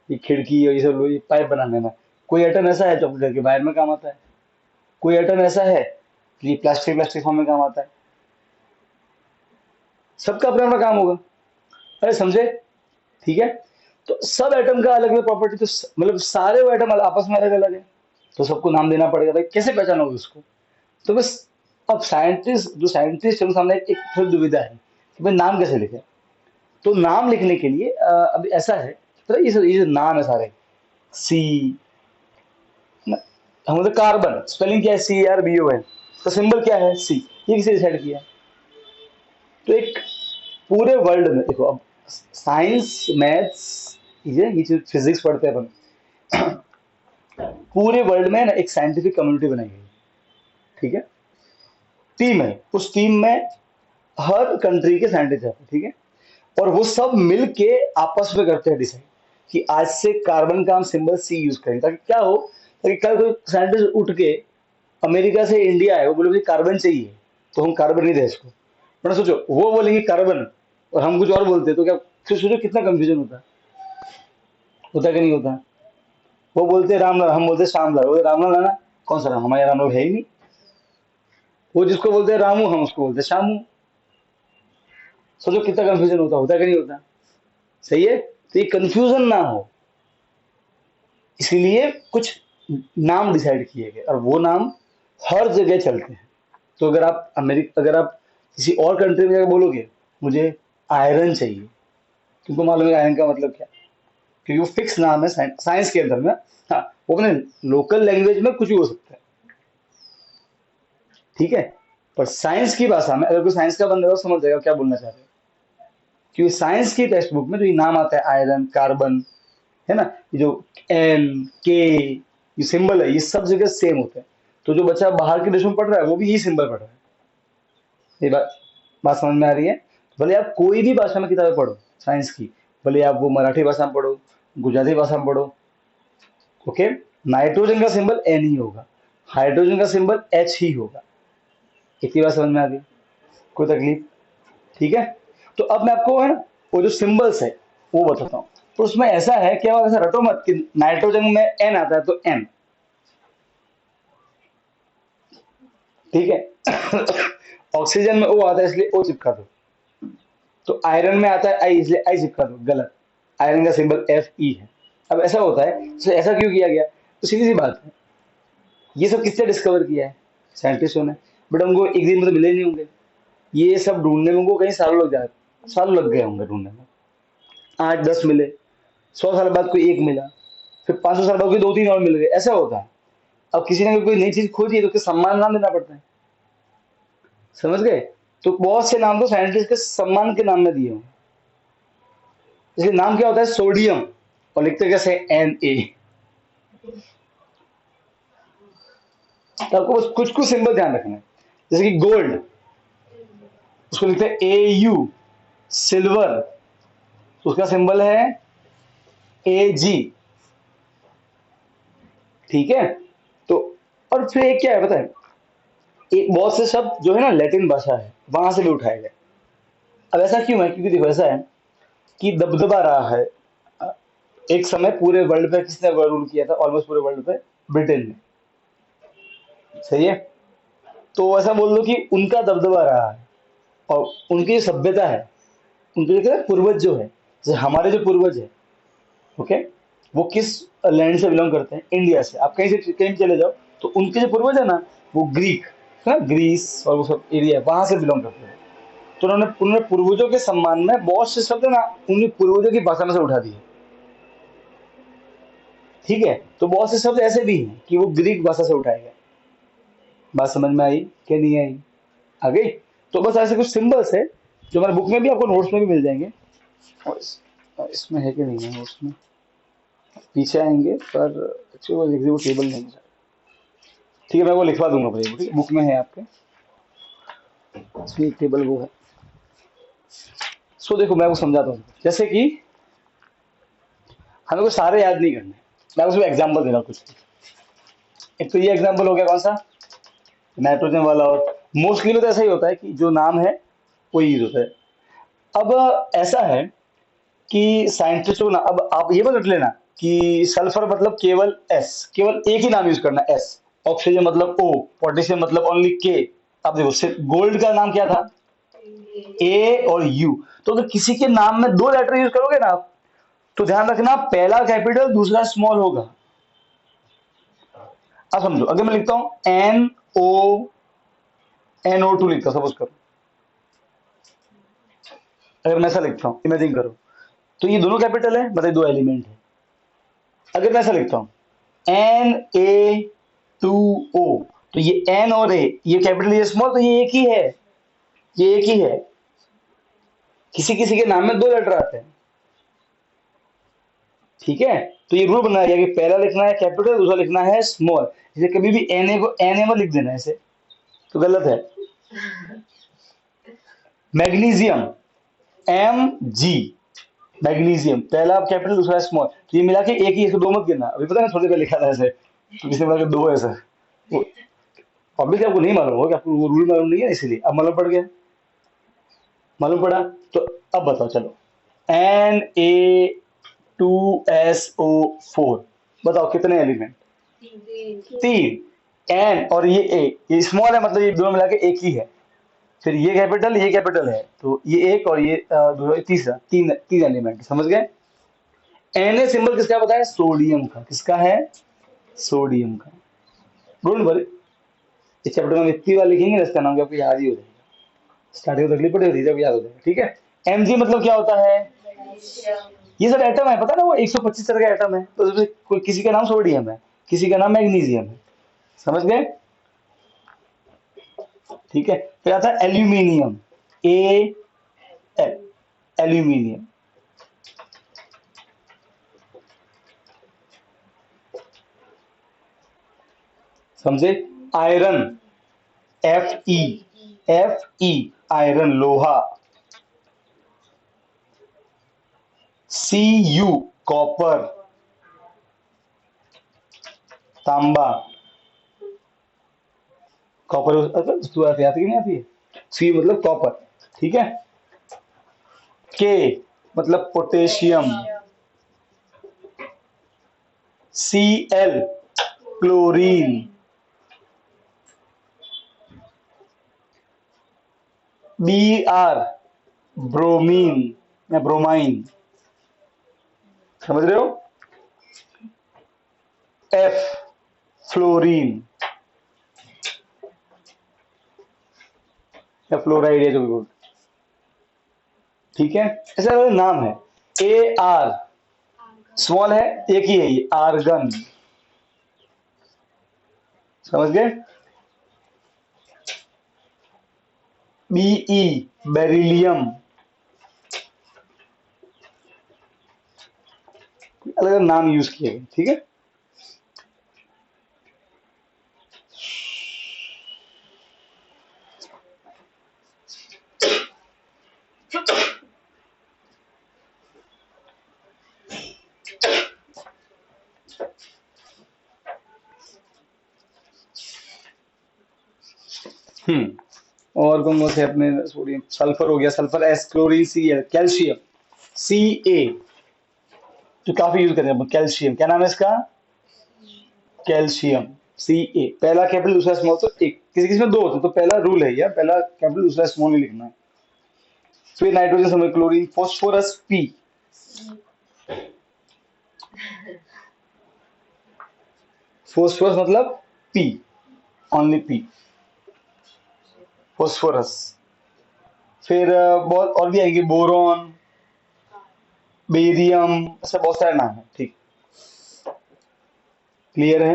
ये खिड़की और ये सब लोग पाइप बनाने में। कोई एटम ऐसा है जो आपके घर के बाहर में काम आता है। कोई एटम ऐसा है कि ये प्लास्टिक प्लास्टिक फॉर्म में काम आता है। सबका अपना अपना काम होगा, अरे समझे? ठीक है, तो सब एटम का अलग अलग प्रॉपर्टी, तो मतलब सारे वो एटम आपस में अलग अलग है, तो सबको नाम देना पड़ेगा। भाई कैसे पहचानोगे उसको? तो बस, अब साइंटिस्ट जो साइंटिस्ट है उनके सामने एक फिर दुविधा है कि भाई नाम कैसे लिखे। तो नाम लिखने के लिए अभी ऐसा है, तो ये जो नाम है सारे, सी, हम बोलते कार्बन, स्पेलिंग क्या है? CRBON, तो सिंबल क्या है? सी। ये किसी डिसाइड किया? तो एक पूरे वर्ल्ड में देखो, अब साइंस मैथ्स ये चीज फिजिक्स पढ़ते हैं अपन, पूरे वर्ल्ड में ना एक साइंटिफिक कम्युनिटी बनाई गई, ठीक है? टीम है, उस टीम में हर कंट्री के साइंटिस्ट हैं, ठीक है? और वो सब मिल के आपस में करते हैं डिसाइड कि आज से कार्बन का हम सिंबल C यूज करें, ताकि क्या हो, ताकि कल कोई साइंटिस्ट उठ के अमेरिका से इंडिया आए, वो बोले मुझे कार्बन चाहिए, तो हम कार्बन नहीं दे इसको। पर सोचो, वो बोलेंगे कार्बन और हम कुछ और बोलते, तो क्या, फिर सोचो कितना कंफ्यूजन होता कि नहीं होता? वो बोलते रामलाल, हम बोलते श्यामलाल, बोलते रामलाल लाना, कौन सा राम? हमारे रामलाल है ही नहीं। वो जिसको बोलते हैं रामू, हम उसको बोलते हैं श्यामू। सोचो कितना कंफ्यूजन होता कि नहीं होता? सही है, तो ये कंफ्यूजन ना हो इसीलिए कुछ नाम डिसाइड किए गए, और वो नाम हर जगह चलते हैं। तो अगर आप किसी और कंट्री में जाकर बोलोगे मुझे आयरन चाहिए, तुमको मालूम है आयरन का मतलब क्या? क्योंकि वो फिक्स नाम है साइंस के अंदर में। हाँ, वो अपने लोकल लैंग्वेज में कुछ भी हो सकता है, ठीक है? पर साइंस की भाषा में अगर कोई साइंस का बंदा है, तो समझ जाएगा क्या बोलना चाह रहे हैं। क्योंकि साइंस की टेक्स्ट बुक में जो ये नाम आता है, आयरन, कार्बन, है ना, ये जो M, K, ये सिंबल है, ये सब जगह सेम होते हैं। तो जो बच्चा बाहर के देश में पढ़ रहा है वो भी यही सिंबल पढ़ रहा है। ये बात समझ में आ रही है? भले आप कोई भी भाषा में किताबें पढ़ो साइंस की, भले आप वो मराठी भाषा में पढ़ो, गुजराती भाषा में पढ़ो, ओके, नाइट्रोजन का सिंबल N ही होगा, हाइड्रोजन का सिंबल H ही होगा। इतनी बात समझ में आ गई? कोई तकलीफ? ठीक है, तो अब मैं आपको है ना वो जो सिंबल्स है वो बताता हूँ। तो उसमें ऐसा है कि आप ऐसा रटो मत कि नाइट्रोजन में N आता है तो N, ठीक है? ऑक्सीजन में O आता है इसलिए O चिपका दो। तो आयरन में आता है I इसलिए I चिपका दो, गलत। आयरन का सिंबल Fe है। अब ऐसा होता है, तो ऐसा क्यों किया गया? तो सीधी सी बात है, ये सब किसने डिस्कवर किया है? साइंटिस्टों ने। बट हमको एक दिन में तो मिले नहीं होंगे, ये सब ढूंढने में उनको कई सालों लग जाए, सालों लग गए होंगे ढूंढने में। 8-10 मिले, 100 साल बाद कोई एक मिला, फिर 500 साल बाद कोई 2-3 और मिल गए, ऐसा होता है। अब किसी ने कोई नई चीज खोजी है तो उसके सम्मान नाम देना पड़ता है, समझ गए? तो बहुत से नाम तो साइंटिस्ट के सम्मान के नाम में दिए हुए, इसलिए नाम क्या होता है, सोडियम, और लिखते कैसे, Na। तो आपको बस कुछ कुछ सिंबल ध्यान रखना है, जैसे कि गोल्ड, उसको लिखते हैं Au, सिल्वर, तो उसका सिंबल है Ag, ठीक है? तो और फिर एक क्या है पता है, एक बहुत से शब्द जो है ना लैटिन भाषा है वहां से भी उठाए गए। अब ऐसा क्यों है, क्योंकि देखो ऐसा है कि दबदबा रहा है, एक समय पूरे वर्ल्ड पे किसने रूल किया था, ऑलमोस्ट पूरे वर्ल्ड पे ब्रिटेन ने, सही है? तो ऐसा बोल दो कि उनका दबदबा रहा है, और उनकी जो सभ्यता है, उनके जो क्या है, पूर्वज जो है, जैसे हमारे जो पूर्वज है, ओके, वो किस लैंड से बिलोंग करते हैं, इंडिया से। आप कहीं से कहीं चले जाओ तो उनके जो पूर्वज है ना, वो ग्रीक है ना, ग्रीस और वो सब एरिया वहां से बिलोंग करते हैं। तो उन्होंने उन्होंने पूर्वजों के सम्मान में बहुत से शब्द ना उन्हीं पूर्वजों की भाषा में से उठा दिए, ठीक है? तो बहुत से शब्द ऐसे भी हैं कि वो ग्रीक भाषा से उठाए गए। बात समझ में आई क्या नहीं आई? आ गई? तो बस ऐसे कुछ सिंबल्स है जो हमारे बुक में भी, आपको नोट्स में भी मिल जाएंगे। और इसमें है कि नहीं है नोट्स में, पीछे आएंगे पर एक्चुअली वो एग्जीक्यूट टेबल नहीं है। ठीक है, मैं वो लिखवा दूंगा भाई, ठीक है, बुक में है आपके, इसमें एक टेबल वो है। सो देखो मैं वो समझाता हूँ, जैसे कि हमें को सारे याद नहीं करने, मैं उसमें एग्जाम्पल दे रहा हूँ कुछ। एक तो ये एग्जाम्पल हो गया कौन सा, नाइट्रोजन वाला। और मोस्टली तो ऐसा ही होता है कि जो नाम है वो यूज होता है। अब ऐसा है कि साइंटिस्टों ना, अब आप ये मत रट लेना कि सल्फर मतलब केवल एस, केवल एक ही नाम यूज करना एस, ऑक्सीजन मतलब ओ, पोटेशियम मतलब ओनली के। अब देखो सिर्फ गोल्ड का नाम क्या था, ए और यू। तो अगर किसी के नाम में दो लेटर यूज करोगे ना आप, तो ध्यान रखना पहला कैपिटल दूसरा स्मॉल होगा। अब समझो, अगर मैं लिखता हूं NO2 लिखता हूं, सपोज करो, अगर मैं ऐसा लिखता हूं, इमेजिन करो, तो ये दोनों कैपिटल है, मतलब दो एलिमेंट है। अगर मैं ऐसा लिखता हूं Na2O, तो ये एन और ए, ये कैपिटल ये स्मॉल, तो ये एक ही है, ये एक ही है। किसी किसी के नाम में दो लेटर आते हैं, ठीक है? तो ये रूल बनाया गया कि पहला लिखना है कैपिटल, दूसरा लिखना है स्मॉल। जैसे कभी भी एन ए को एन ए में लिख देना ऐसे, तो गलत है। मैग्नीशियम, Mg, मैग्नीशियम, पहला कैपिटल दूसरा स्मॉल, तो ये मिला के एक ही, इसको दो मत गिनना। अभी पता है थोड़ी देर लिखा था ऐसे, तो किसी ने बोला कि दो है सर, वो ऑब्वियसली आपको नहीं मालूम होगा कि आपको वो रूल मालूम नहीं है, इसीलिए अब मालूम पड़ गया, मालूम पड़ा। तो अब बताओ चलो, Na2SO4, बताओ कितने एलिमेंट, तीन। एन और ये स्मॉल है, मतलब ये दोनों मिला के एक ही है। फिर ये कैपिटल है, तो ये एक और ये तीसरा, तीन तीन एलिमेंट, समझ गए? Na सिंबल किसका बताया, सोडियम का। किसका है, सोडियम का। डोंट वरी, इस चैप्टर में इतनी बार लिखेंगे ना, इसका नाम क्या आपको याद ही हो जाएगा, स्टार्टिंग में तकलीफ पड़ेगी, जब याद हो जाएगा, ठीक है? Mg मतलब क्या होता है, ये सब एटम है, पता ना, वो 125 तरह का एटम है, तो उसमें कोई किसी का नाम सोडियम है, किसी का नाम मैग्नीशियम है, समझ गए? ठीक है, फिर आता है एल्यूमिनियम, ए एल्यूमिनियम, समझे? आयरन, Fe, आयरन लोहा, Cu कॉपर, तांबा, कॉपर वस्तु आती है कि नहीं आती है, सी मतलब कॉपर, ठीक है? के मतलब potassium, Cl chlorine, Br bromine या ब्रोमाइन, समझ रहे हो? F फ्लोरीन या फ्लोराइड, है जो भी बोल, ठीक है? ऐसा नाम है। ए आर स्मॉल है, एक ही है ये, आर्गन। समझ गए? बीई बेरिलियम, अलग अलग नाम यूज किए गए, ठीक है। और कौन कौन से अपने, सोडियम, सल्फर हो गया, sulphur S, chlorine C L, calcium C A, जो काफी यूज करते हैं कैल्शियम, क्या नाम है इसका? कैल्शियम सी ए, पहला कैपिटल दूसरा स्मॉल, तो एक किसी किसी में दो होते हैं, तो पहला रूल है यार, पहला कैपिटल दूसरा स्मॉल नहीं लिखना है। फिर नाइट्रोजन समय क्लोरीन, फॉस्फोरस पी, फॉस्फोरस मतलब पी, ओनली पी, फॉस्फोरस। फिर बहुत और भी आएंगे, बोरॉन, बेरियम, ऐसे बहुत सारे नाम है, ठीक। क्लियर है?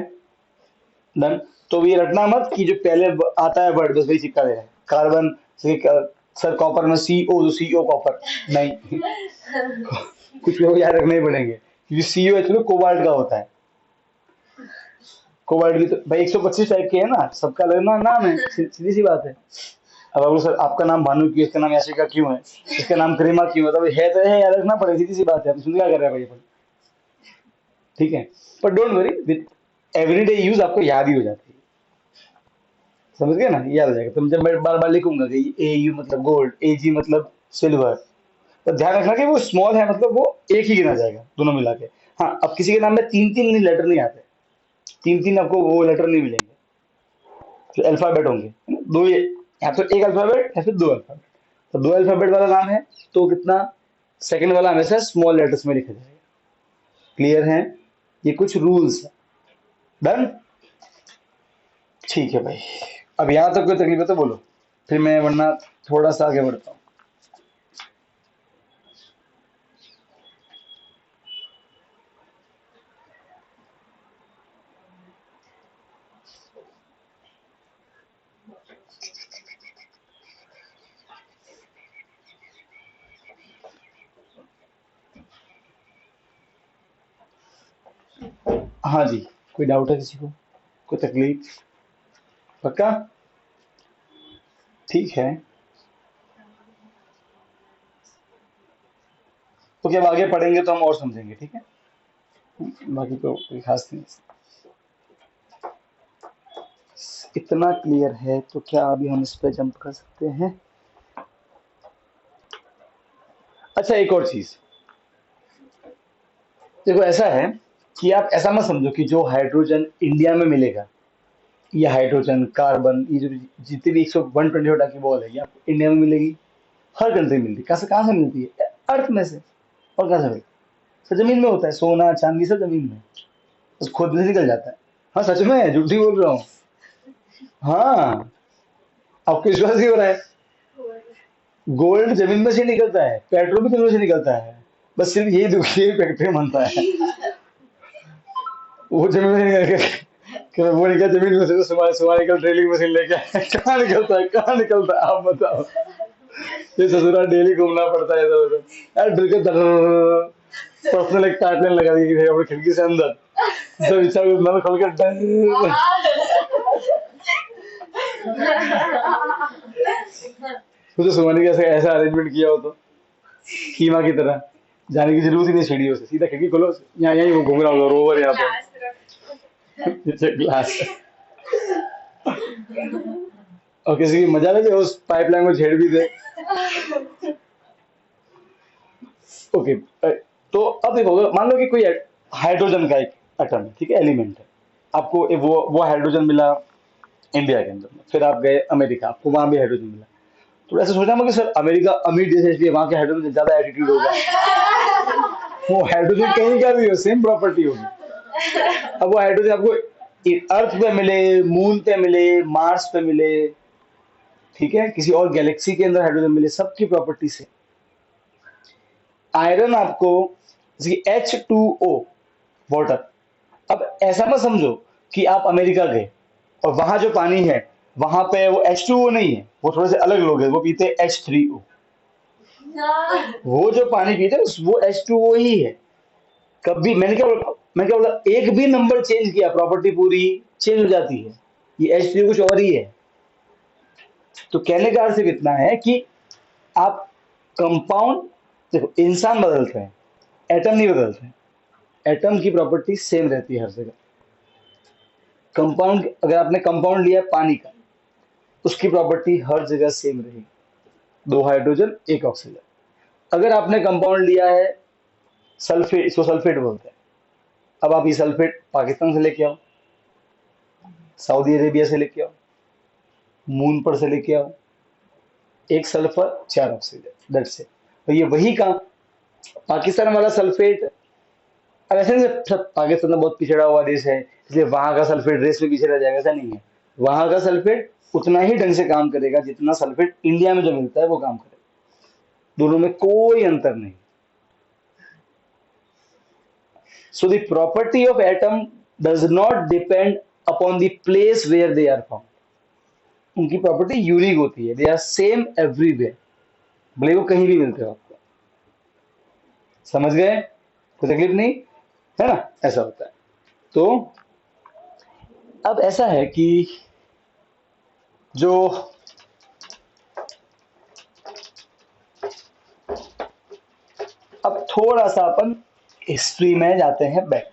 डन। तो ये रटना मत कि जो पहले आता है वर्ड बस वही चिपका दे रहा है, कार्बन से सर कॉपर में सीओ, तो सीओ कॉपर नहीं। कुछ लोग याद रखने ही पड़ेंगे, क्योंकि सीओ एक्चुअली कोबाल्ट का होता है। कोबाल्ट भी तो भाई 125 टाइप के है ना, सबका अलग ना नाम है, सीधी सी बात है। अब अगर सर आपका नाम भानु क्यों, इसका नाम याशिका क्यों है, इसका नाम करीमा क्यों है, तो है तो है, याद रखना पड़ेगा, सीधी सी बात है। आप इसमें क्या कर रहे हैं भाई, ठीक है। पर don't worry, with everyday use आपको याद ही हो जाती है, समझ गए ना, याद हो जाएगा। तुम जब मैं बार बार लिखूंगा कि ए यू मतलब गोल्ड, ए जी मतलब सिल्वर, तो ध्यान रखना कि वो स्मॉल है, मतलब वो एक ही गिना जाएगा दोनों मिला के। हाँ, अब किसी के नाम में तीन तीन लेटर नहीं आते, तीन तीन आपको वो लेटर नहीं मिलेंगे, जो अल्फाबेट होंगे, है ना? दो, ये या तो एक अल्फाबेट या फिर दो अल्फाबेट, तो दो अल्फाबेट वाला नाम है तो कितना, सेकंड वाला हमेशा स्मॉल लेटर्स में लिखा जाएगा। क्लियर है? ये कुछ रूल्स है। डन? ठीक है भाई, अब यहां तक कोई तकलीफ है तो बोलो, फिर मैं वरना थोड़ा सा आगे बढ़ता हूँ। हाँ जी, कोई डाउट है किसी को, कोई तकलीफ? पक्का? ठीक है, तो क्या अब आगे पढ़ेंगे तो हम और समझेंगे, ठीक है। बाकी तो कोई खास नहीं। इतना क्लियर है तो क्या अभी हम इस पे जंप कर सकते हैं? अच्छा, एक और चीज देखो, ऐसा है कि आप ऐसा मत समझो कि जो हाइड्रोजन इंडिया में मिलेगा, ये हाइड्रोजन, कार्बन, ये जो जितनी भी 120 की बॉल है, ये आपको इंडिया में मिलेगी, हर कंट्री में मिलती है। कहाँ से मिलती है? अर्थ में से। और कहाँ से मिलती है? तो जमीन में होता है, सोना चांदी सब जमीन में, बस खोदने से निकल जाता है। हाँ सच में, झूठ नहीं बोल रहा हूँ। हाँ, आपको विश्वास नहीं हो रहा है? गोल्ड जमीन में से निकलता है, पेट्रोल भी जमीन से निकलता है, बस सिर्फ यही दुखी फैक्ट्री बनता है। वो जमीन में से निकल के, वो निकल जमीन में से, तो सुबह सुबह निकल ड्रिलिंग मशीन लेके आए। कहाँ निकलता है, कहाँ निकलता है, आप बताओ। ये ससुरा डेली घूमना पड़ता है इधर उधर यार, ड्रिल के पर्सनल एक पाइपलाइन लगा दी है अपनी खिड़की से अंदर, जब इच्छा हुई नल खोल के डर। मुझे सुमानी कैसे ऐसा अरेंजमेंट किया हो तो कीमा की तरह, जाने की जरूरत ही नहीं सीढ़ियों से, सीधा खिड़की खोलो, यहाँ यहीं वो घूम रहा होगा रोवर यहाँ पे। ग्लास। और किसी की मजा लगे उस पाइपलाइन को छेड़ भी दे। ओके, तो अब देखो, मान लो कि कोई हाइड्रोजन का एक एटम है, ठीक है, एलिमेंट है, आपको वो हाइड्रोजन मिला इंडिया के अंदर में, फिर आप गए अमेरिका, आपको वहां भी हाइड्रोजन मिला, तो ऐसा सोचना मत कि सर अमेरिका अमीर देश है इसलिए वहां के हाइड्रोजन ज्यादा एटीट्यूड होगा। वो हाइड्रोजन कहीं का भी हो, सेम प्रॉपर्टी होगी। अब वो हाइड्रोजन आपको अर्थ पे मिले, मून पे मिले, मार्स पे मिले, ठीक है, किसी और गैलेक्सी के अंदर हाइड्रोजन मिले, सबकी प्रॉपर्टी से। आयरन आपको H2O वाटर। अब ऐसा मत समझो कि आप अमेरिका गए और वहां जो पानी है वहां पे वो H2O नहीं है, वो थोड़े से अलग लोग हैं, वो पीते हैं H3O। वो जो पानी पीते हैं वो H2O ही है। कभी मैंने क्या बोला, एक भी नंबर चेंज किया प्रॉपर्टी पूरी चेंज हो जाती है। ये H3O कुछ और ही है। तो कहने का अर्थ सिर्फ इतना है कि आप कंपाउंड, देखो इंसान बदलते हैं, एटम नहीं बदलते हैं। एटम की प्रॉपर्टी सेम रहती है हर जगह। कंपाउंड, अगर आपने कंपाउंड लिया है पानी का, उसकी प्रॉपर्टी हर जगह सेम रहेगी, 2 हाइड्रोजन 1 ऑक्सीजन। अगर आपने कंपाउंड लिया है सल्फेट, इसको सल्फेट बोलते हैं। अब आप ये सल्फेट पाकिस्तान से लेके आओ, सऊदी अरेबिया से लेके आओ, मून पर से लेके आओ, 1 सल्फर 4 ऑक्सीजन, दैट्स इट। तो ये वही काम, पाकिस्तान वाला सल्फेट, अब ऐसे नहीं सब पाकिस्तान में बहुत पिछड़ा हुआ देश है इसलिए वहां का सल्फेट रेस में पीछे रह जाएगा, ऐसा नहीं है। वहां का सल्फेट उतना ही ढंग से काम करेगा जितना सल्फेट इंडिया में जो मिलता है वो काम करेगा। दोनों में कोई अंतर नहीं। So the property of atom does not depend upon the place where they are found. उनकी प्रॉपर्टी यूनिक होती है, दे आर सेम एवरीवेयर, भले वो कहीं भी मिलते हो आपको। समझ गए? कोई तकलीफ नहीं है ना, ऐसा होता है। तो अब ऐसा है कि जो अब थोड़ा सा अपन हिस्ट्री में जाते हैं बैक।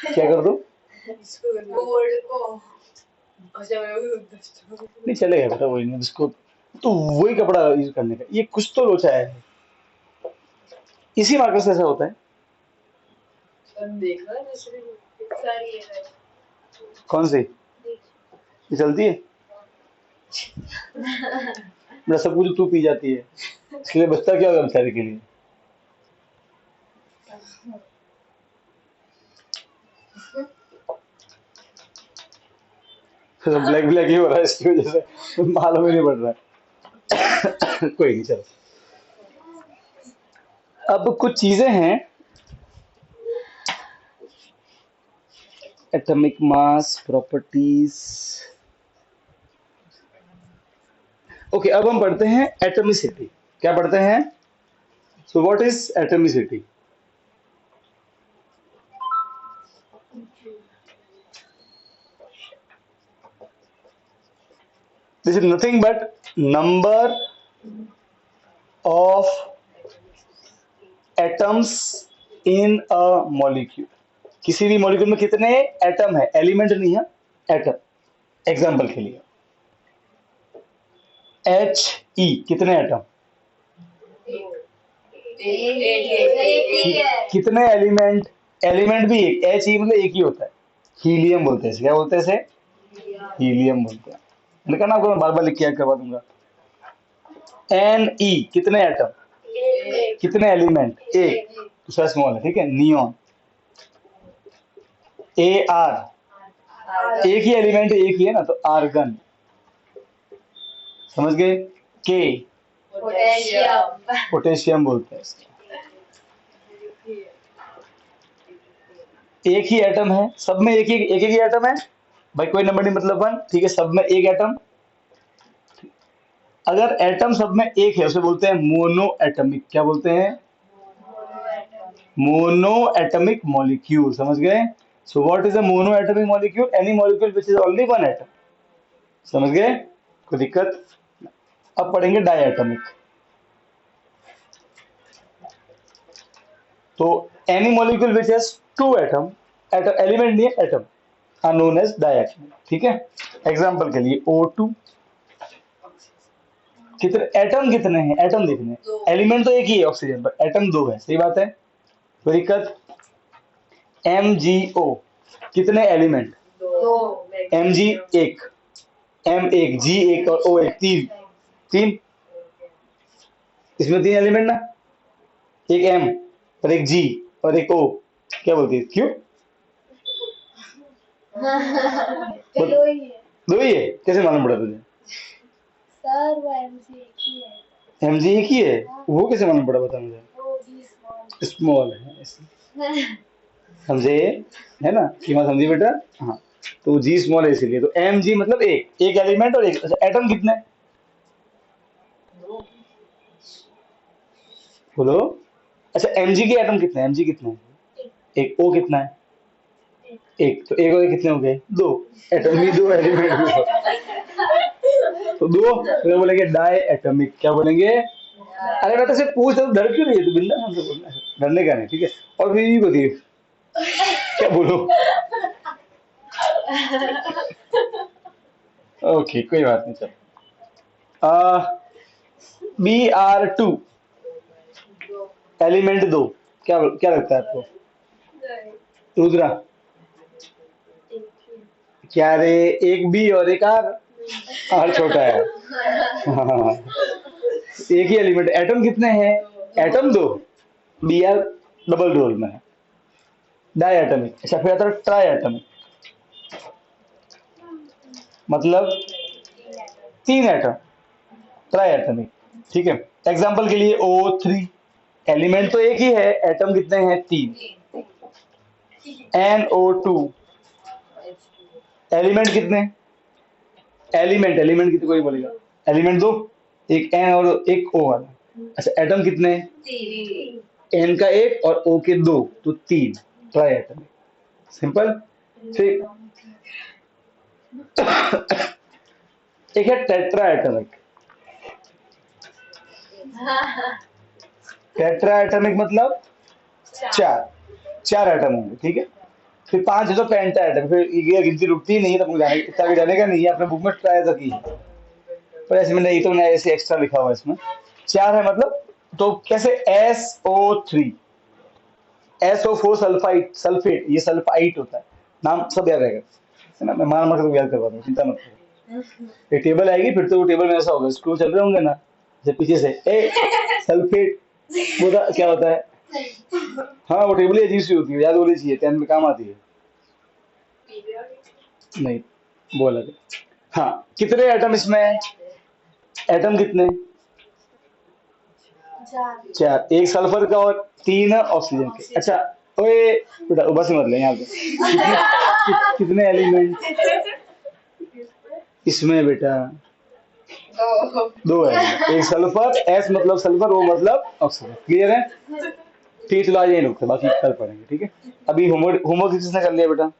क्या कर दो? नहीं चलेगा बेटा, वही नहीं उसको, तो वही कपड़ा यूज करने का, ये कुछ तो लोचा है। इसी मार्कर से ऐसा होता है। कौन सी ये चलती है? मेरा सब कुछ तू पी जाती है, इसलिए बचता क्या होगा बेचारे के लिए। ब्लैक ब्लैक ही हो रहा है इसकी वजह से, मालूम ही नहीं पड़ रहा है। कोई नहीं, चलो। अब कुछ चीजें हैं, एटॉमिक मास, प्रॉपर्टीज। ओके, अब हम पढ़ते हैं एटॉमिसिटी। क्या पढ़ते हैं? सो what is atomicity? This is nothing but number of atoms in a molecule. किसी भी मॉलिक्यूल में कितने एटम है, एलिमेंट नहीं है, एटम। एग्जांपल के लिए He, कितने एटम? कितने एलिमेंट? एलिमेंट भी एक, He मतलब एक ही होता है। हीलियम बोलते हैं इसे, क्या बोलते हैं इसे? हीलियम बोलते हैं। मैंने कहा ना आपको, मैं बार बार लिख के याद करवा दूंगा। Ne, कितने एटम? कितने एलिमेंट? एक, दूसरा स्मॉल है, ठीक है। नियॉन। Ar, एक ही एलिमेंट, एक ही है ना, तो आर्गन। समझ गए? के, पोटेशियम बोलते हैं इसको। एक ही एटम है, सब में एक ही एटम है भाई, कोई नंबर नहीं, मतलब 1, ठीक है, सब में एक एटम। अगर एटम सब में एक है उसे बोलते हैं मोनो एटमिक। क्या बोलते हैं? Monoatomic molecule. समझ गए? So what is a monoatomic molecule? Any molecule which is only one atom. समझ गए? कोई दिक्कत? अब पढ़ेंगे डाई एटमिक। तो any molecule which has 2 atom, element नहीं है, atom, are known as diatomic. ठीक है। एग्जांपल के लिए O2। कितने एटम, कितने हैं? एटम देखने, एलिमेंट तो एक ही है ऑक्सीजन, पर एटम 2 है। सही बात है, कोई दिक्कत? MgO, कितने एलिमेंट? Mg एक, M एक, G एक और O एक, तीन। तीन, इसमें 3 एलिमेंट ना, एक M और एक G और एक O। क्या बोलती है, क्यों? दो ही है, कैसे मालूम पड़ा तुझे? सर वो एमजी एक ही है। एमजी एक ही है, वो कैसे मालूम पड़ा, बता मुझे। वो जी स्मॉल। स्मॉल है इसलिए। समझे, है ना, सीमा समझी बेटा। हाँ, तो जी स्मॉल है इसीलिए। तो एम जी मतलब एक एक एलिमेंट और एक। अच्छा, एटम कितने हैं? बोलो। अच्छा, एम जी के एटम कितने हैं? एम जी कितने हैं? एक। ओ कितना है? एक। तो एक और एक कितने हो गए? दो। एटम भी दो, एलिमेंट भी दो। तो दो, तो बोलेंगे डाई एटॉमिक। क्या बोलेंगे? अरे मैं तो सिर्फ पूछ रहा हूँ, डर क्यों रही है? तो बिंदास हमसे बोलना है, डरने का नहीं, ठीक है। और फिर ये बताइए क्या बोलो। ओके, कोई बात नहीं, चलो। Br2 एलिमेंट दो। क्या क्या लगता है आपको? रुद्रा, क्या रे? एक बी और एक आर। आर छोटा है। हाँ, एक ही एलिमेंट। एटम कितने हैं? एटम दो। बी आर डबल रोल में है, डाई एटमिक। अच्छा, फिर आता है ट्राई एटमिक, मतलब तीन एटम, ट्राई एटमिक, ठीक है। एग्जाम्पल के लिए O3, एलिमेंट तो एक ही है, एटम कितने हैं? तीन। NO2, एलिमेंट कितने? एलिमेंट एलिमेंट कितने, कोई बोलेगा? एलिमेंट दो, एक एन और एक ओ वाला। अच्छा, एटम कितने? एन का एक और ओ के दो, तो तीन। Try atom, simple. ठीक। एक है टेट्रा एटमिक। टेट्रा एटमिक मतलब चार, चार एटम होंगे, ठीक है। फिर पांच है तो पेंटा एटम। फिर ये गिनती रुकती ही नहीं है, तो मुझे इतना भी जाने का नहीं है। आपने बुक में ट्राई तो की है, पर ऐसे में नहीं, तो मैंने ऐसे एक्स्ट्रा लिखा हुआ है इसमें। चार है मतलब, तो कैसे? SO3, SO4 सल्फाइट, सल्फेट, ये सल्फाइट होता है। नाम सब याद रहेगा, है ना, मैं मार मार कर याद करवा दूँ, चिंता मत करो। एक टेबल आएगी, फिर तो वो टेबल में ऐसा होगा, स्क्रू चल रहे होंगे ना, जैसे पीछे से ए सल्फेट, वो क्या होता है? हाँ, वो टेबल अजीब सी होती है, याद होनी चाहिए, 10 में काम आती है। नहीं, वो अलग है। हाँ, कितने एटम इसमें है? एटम कितने? चार, एक सल्फर का और तीन ऑक्सीजन के। अच्छा, ओए बेटा बस मत ले यहाँ पे। कितने एलिमेंट इसमें बेटा? दो है, एक सल्फर, एस मतलब सल्फर, वो मतलब ऑक्सीजन। क्लियर है? ठीक, चलो आज यही रुकते, बाकी कल पढ़ेंगे, ठीक है। अभी होमवर्क होमवर्क किसने कर लिया बेटा?